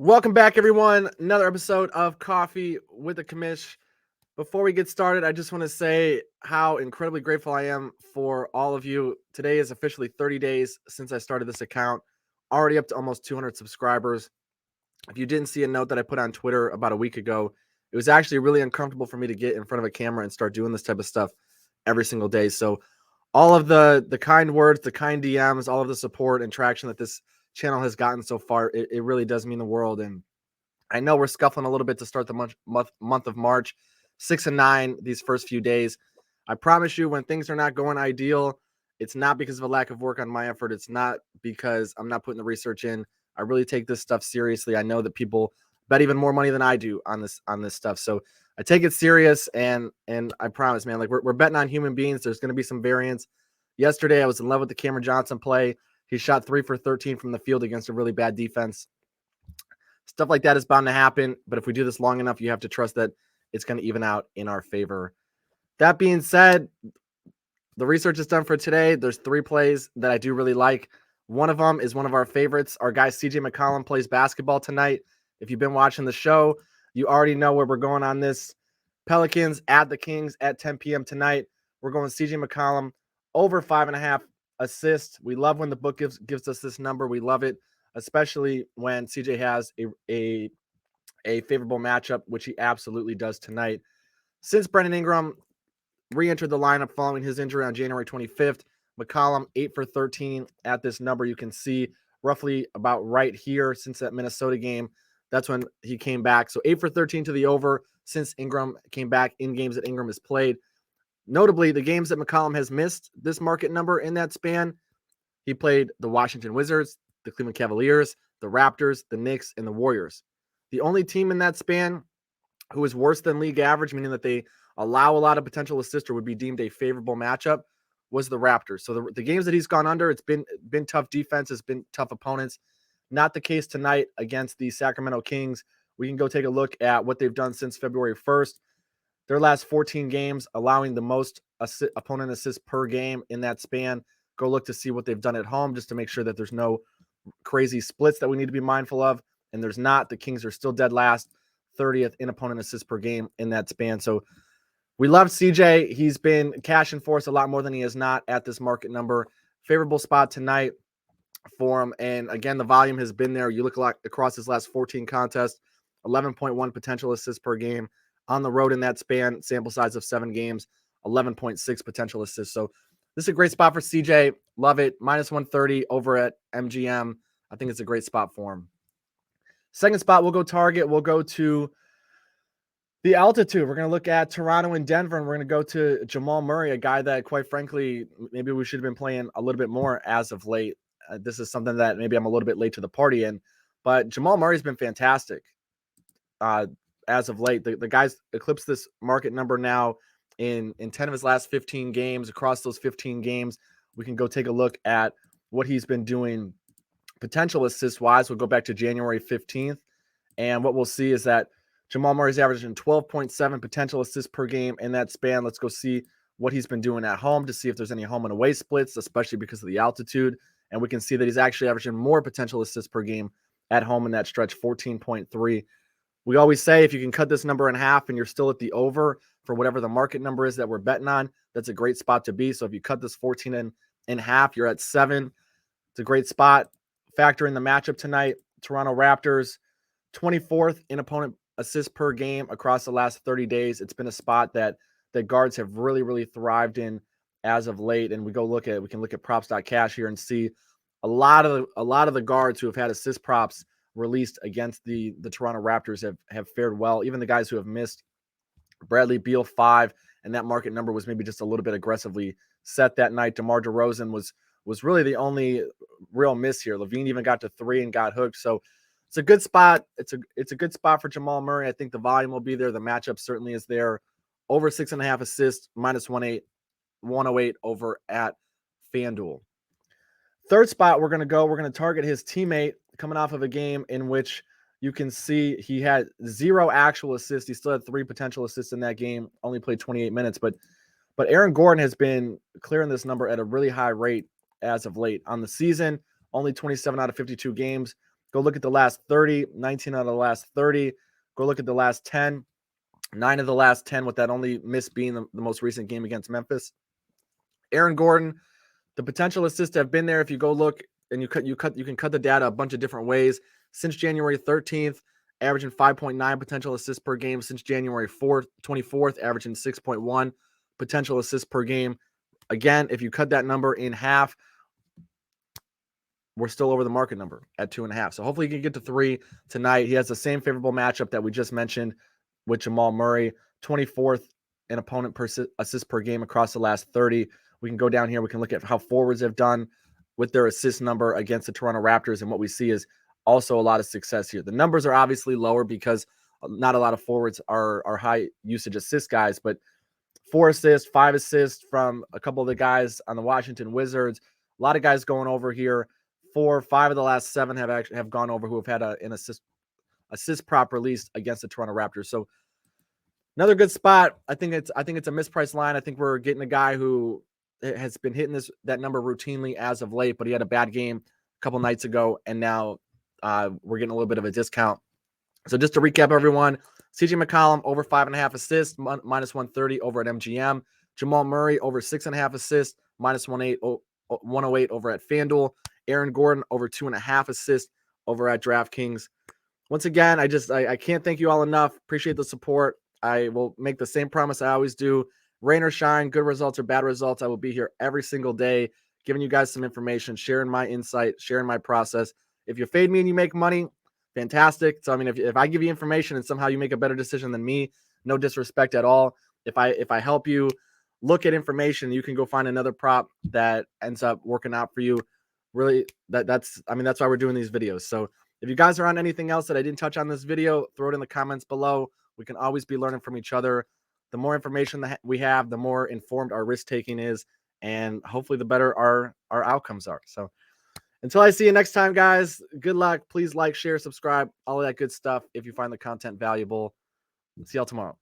Welcome back, everyone. Another episode of Coffee with the Commish. Before we get started, I just want to say how incredibly grateful I am for all of you. Today is officially 30 days since I started this account, already up to almost 200 subscribers. If you didn't see a note that I put on Twitter about a week ago, it was actually really uncomfortable for me to get in front of a camera and start doing this type of stuff every single day. So all of the kind words, the kind DMs, all of the support and traction that this channel has gotten so far, it really does mean the world. And I know we're scuffling a little bit to start the month of March, 6-9 these first few days. I promise you, when things are not going ideal, it's not because of a lack of work on my effort. It's not because I'm not putting the research in. I really take this stuff seriously. I know that people bet even more money than I do on this stuff. So I take it serious, and I promise, man, like we're betting on human beings. There's going to be some variance. Yesterday, I was in love with the Cameron Johnson play. He shot 3 for 13 from the field against a really bad defense. Stuff like that is bound to happen, but if we do this long enough, you have to trust that it's going to even out in our favor. That being said, the research is done for today. There's 3 plays that I do really like. One of them is one of our favorites. Our guy CJ McCollum plays basketball tonight. If you've been watching the show, you already know where we're going on this. Pelicans at the Kings at 10 p.m. tonight. We're going CJ McCollum over 5.5 assists. We love when the book gives us this number. We love it, especially when CJ has a favorable matchup, which he absolutely does tonight. Since Brandon Ingram re-entered the lineup following his injury on January 25th, McCollum 8 for 13 at this number. You can see roughly about right here since that Minnesota game. That's when he came back. So 8 for 13 to the over since Ingram came back in games that Ingram has played. Notably, the games that McCollum has missed this market number in that span, he played the Washington Wizards, the Cleveland Cavaliers, the Raptors, the Knicks, and the Warriors. The only team in that span who is worse than league average, meaning that they allow a lot of potential assists or would be deemed a favorable matchup, was the Raptors. So the games that he's gone under, it's been tough defense, it's been tough opponents. Not the case tonight against the Sacramento Kings. We can go take a look at what they've done since February 1st. Their last 14 games, allowing the most opponent assists per game in that span. Go look to see what they've done at home just to make sure that there's no crazy splits that we need to be mindful of. And there's not. The Kings are still dead last, 30th in opponent assists per game in that span. So we love CJ. He's been cashing for us a lot more than he has not at this market number. Favorable spot tonight for him. And again, the volume has been there. You look across his last 14 contests, 11.1 potential assists per game. On the road in that span, sample size of 7 games, 11.6 potential assists. So this is a great spot for CJ. Love it. Minus 130 over at MGM. I think it's a great spot for him. Second spot, we'll go target. We'll go to the altitude. We're going to look at Toronto and Denver, and we're going to go to Jamal Murray, a guy that, quite frankly, maybe we should have been playing a little bit more as of late. This is something that maybe I'm a little bit late to the party in, but Jamal Murray's been fantastic as of late. The guy's eclipsed this market number now in 10 of his last 15 games. Across those 15 games, we can go take a look at what he's been doing potential assist-wise. We'll go back to January 15th, and what we'll see is that Jamal Murray's averaging 12.7 potential assists per game in that span. Let's go see what he's been doing at home to see if there's any home and away splits, especially because of the altitude. And we can see that he's actually averaging more potential assists per game at home in that stretch, 14.3. We always say if you can cut this number in half and you're still at the over for whatever the market number is that we're betting on, that's a great spot to be. So if you cut this 14 in half, you're at 7. It's a great spot. Factor in the matchup tonight. Toronto Raptors, 24th in opponent assists per game across the last 30 days. It's been a spot that guards have really thrived in as of late. And we can look at props.cash here and see a lot of the guards who have had assist props released against the Toronto Raptors have fared well. Even the guys who have missed. Bradley Beal 5, and that market number was maybe just a little bit aggressively set that night. DeMar DeRozan was really the only real miss here. LaVine even got to 3 and got hooked. So it's a good spot. It's a good spot for Jamal Murray. I think the volume will be there. The matchup certainly is there. Over 6.5 assists, minus 108 over at FanDuel. Third spot, we're going to target his teammate coming off of a game in which you can see he had 0 actual assists. He still had 3 potential assists in that game, only played 28 minutes. But Aaron Gordon has been clearing this number at a really high rate as of late. On the season, only 27 out of 52 games. Go look at the last 30, 19 out of the last 30. Go look at the last 10, 9 of the last 10, with that only miss being the most recent game against Memphis. Aaron Gordon, the potential assists have been there. If you go look and you can cut the data a bunch of different ways. Since January 13th, averaging 5.9 potential assists per game. Since January 24th, averaging 6.1 potential assists per game. Again, if you cut that number in half, we're still over the market number at 2.5. So hopefully he can get to 3 tonight. He has the same favorable matchup that we just mentioned with Jamal Murray, 24th in opponent per assist per game across the last 30. We can go down here. We can look at how forwards have done with their assist number against the Toronto Raptors. And what we see is also a lot of success here. The numbers are obviously lower because not a lot of forwards are high usage assist guys, but 4 assists, 5 assists from a couple of the guys on the Washington Wizards. A lot of guys going over here. 4, 5 of the last 7 have gone over who have had an assist prop released against the Toronto Raptors. So another good spot. I think it's a mispriced line. I think we're getting a guy who has been hitting that number routinely as of late, but he had a bad game a couple nights ago, and now we're getting a little bit of a discount. So just to recap, everyone, CJ McCollum over 5.5 assists, minus 130 over at MGM. Jamal Murray over 6.5 assists, minus 108 over at FanDuel. Aaron Gordon over 2.5 assists over at DraftKings. Once again, I can't thank you all enough. Appreciate the support. I will make the same promise I always do. Rain or shine, good results or bad results, I will be here every single day, giving you guys some information, sharing my insight, sharing my process. If you fade me and you make money, fantastic. So, I mean, if I give you information and somehow you make a better decision than me, no disrespect at all. If I help you look at information, you can go find another prop that ends up working out for you. Really, that's why we're doing these videos. So if you guys are on anything else that I didn't touch on this video, throw it in the comments below. We can always be learning from each other. The more information that we have, the more informed our risk taking is, and hopefully the better our outcomes are. So until I see you next time, guys, good luck. Please like, share, subscribe, all of that good stuff if you find the content valuable. See y'all tomorrow.